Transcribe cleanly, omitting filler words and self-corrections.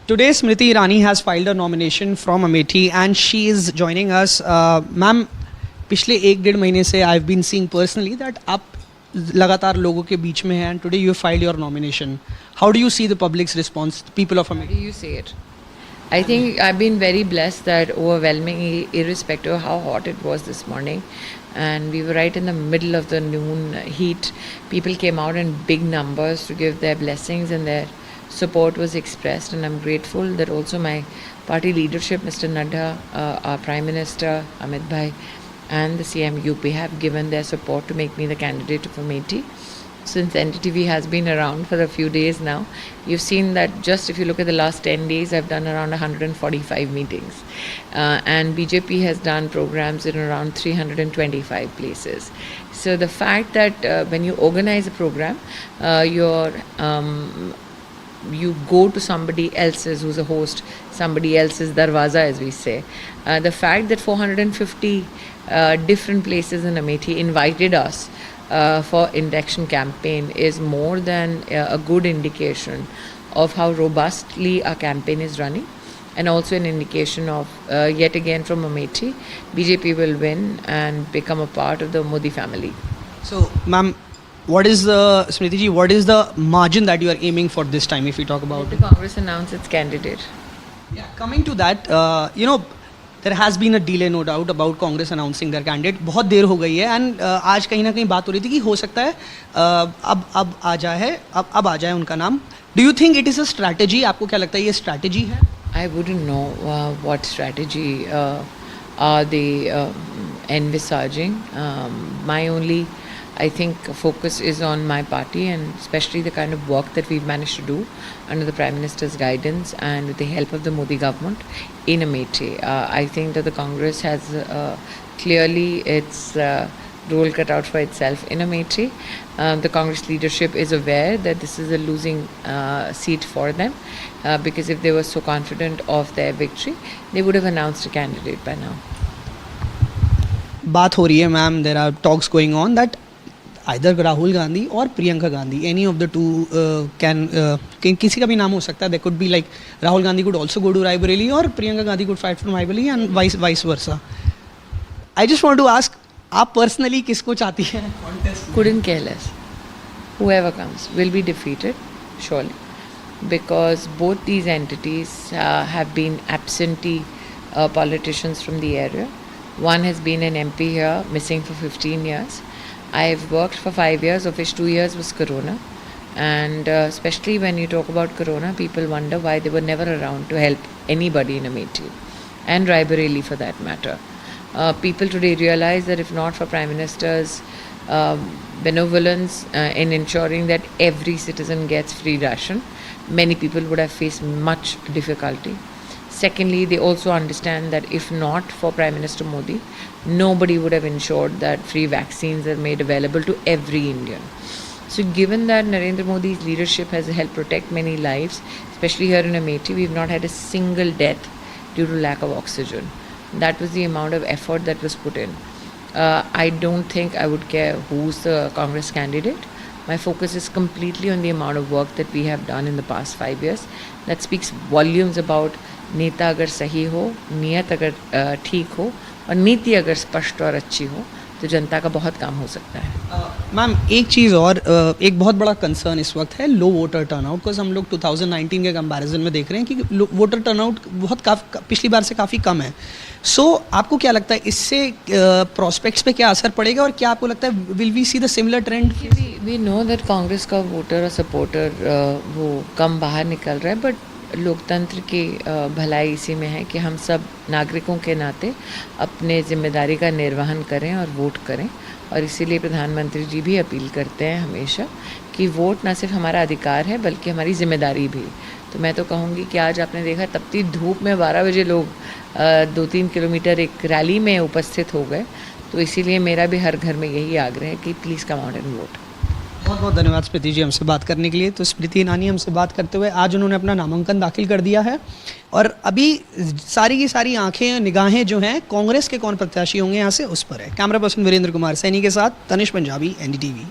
Today, Smriti Irani has filed a nomination from Amethi and she is joining us. Ma'am, पिछले 1-1.5 महीने से I've been seeing personally that आप लगातार लोगों के बीच में हैं and today you filed your nomination. How do you see the public's response, the people of How do Amethi? you say it? I think I've been very blessed that overwhelmingly, irrespective of how hot it was this morning, and we were right in the middle of the noon heat, people came out in big numbers to give their blessings and their support was expressed, and I'm grateful that also my party leadership, Mr. Nadda, our Prime Minister, Amit Bhai, and the CM UP have given their support to make me the candidate of Amethi. Since NDTV has been around for a few days now, you've seen that just if you look at the last 10 days, I've done around 145 meetings. And BJP has done programs in around 325 places. So the fact that when you organize a program, you go to somebody else's who's a host, somebody else's darwaza, as we say. The fact that 450 different places in Amethi invited us for election campaign is more than a good indication of how robustly our campaign is running, and also an indication of yet again from Amethi, BJP will win and become a part of the Modi family. So, ma'am, what is the Smriti ji? What is the margin that you are aiming for this time? If we talk about The Congress announced its candidate. Yeah, coming to that, there has been a delay, no doubt, about Congress announcing their candidate. बहुत देर हो गई है and आज कहीं ना कहीं बात हो रही थी कि हो सकता है अब आ जाए उनका नाम. Do you think it is a strategy? आपको क्या लगता है ये strategy है? I wouldn't know what strategy are they envisaging. My only, I think, focus is on my party and especially the kind of work that we've managed to do under the Prime Minister's guidance and with the help of the Modi government in Amethi. I think that the Congress has clearly its role cut out for itself in Amethi. The Congress leadership is aware that this is a losing seat for them because if they were so confident of their victory, they would have announced a candidate by now. बात हो रही है ma'am, there are talks going on that either Rahul Gandhi or Priyanka Gandhi, any of the two किसी का भी नाम हो सकता है. There could be like Rahul Gandhi could also go to Raebareli or Priyanka Gandhi could fight from Raebareli and vice versa. I just want to ask, आप personally किसको चाहती हैं? Couldn't care less. Whoever comes will be defeated, surely, because both these entities have been absentee politicians from the area. One has been an MP here, missing for 15 years. I've worked for 5 years, of which 2 years was Corona. And especially when you talk about Corona, people wonder why they were never around to help anybody in Amethi and Raebareli for that matter. People today realize that if not for Prime Minister's benevolence in ensuring that every citizen gets free ration, many people would have faced much difficulty. Secondly, they also understand that if not for Prime Minister Modi, nobody would have ensured that free vaccines are made available to every Indian. So given that Narendra Modi's leadership has helped protect many lives, especially here in Amethi, we've not had a single death due to lack of oxygen. That was the amount of effort that was put in. I don't think I would care who's the Congress candidate. My focus is completely on the amount of work that we have done in the past 5 years. That speaks volumes about नेता अगर सही हो, नियत अगर ठीक हो और नीति अगर स्पष्ट और अच्छी हो तो जनता का बहुत काम हो सकता है. मैम एक चीज़ और, एक बहुत बड़ा कंसर्न इस वक्त है लो वोटर टर्नआउट. बिकॉज हम लोग 2019 के कंपैरिजन में देख रहे हैं कि वोटर टर्नआउट पिछली बार से काफ़ी कम है. सो आपको क्या लगता है इससे प्रॉस्पेक्ट्स पे क्या असर पड़ेगा और क्या आपको लगता है will we see the similar trend? We know that Congress का वोटर और सपोर्टर वो कम बाहर निकल रहा है, बट लोकतंत्र की भलाई इसी में है कि हम सब नागरिकों के नाते अपने जिम्मेदारी का निर्वहन करें और वोट करें. और इसीलिए प्रधानमंत्री जी भी अपील करते हैं हमेशा कि वोट ना सिर्फ हमारा अधिकार है बल्कि हमारी जिम्मेदारी भी. तो मैं तो कहूँगी कि आज आपने देखा तपती धूप में 12 बजे लोग 2-3 किलोमीटर एक रैली में उपस्थित हो गए. तो इसीलिए मेरा भी हर घर में यही आग्रह है कि please come out and vote. बहुत बहुत धन्यवाद स्मृति जी हमसे बात करने के लिए. तो स्मृति ईरानी हमसे बात करते हुए आज उन्होंने अपना नामांकन दाखिल कर दिया है और अभी सारी की सारी आंखें निगाहें जो हैं कांग्रेस के कौन प्रत्याशी होंगे यहाँ से उस पर है. कैमरा पर्सन वीरेंद्र कुमार सैनी के साथ तनिष पंजाबी, NDTV.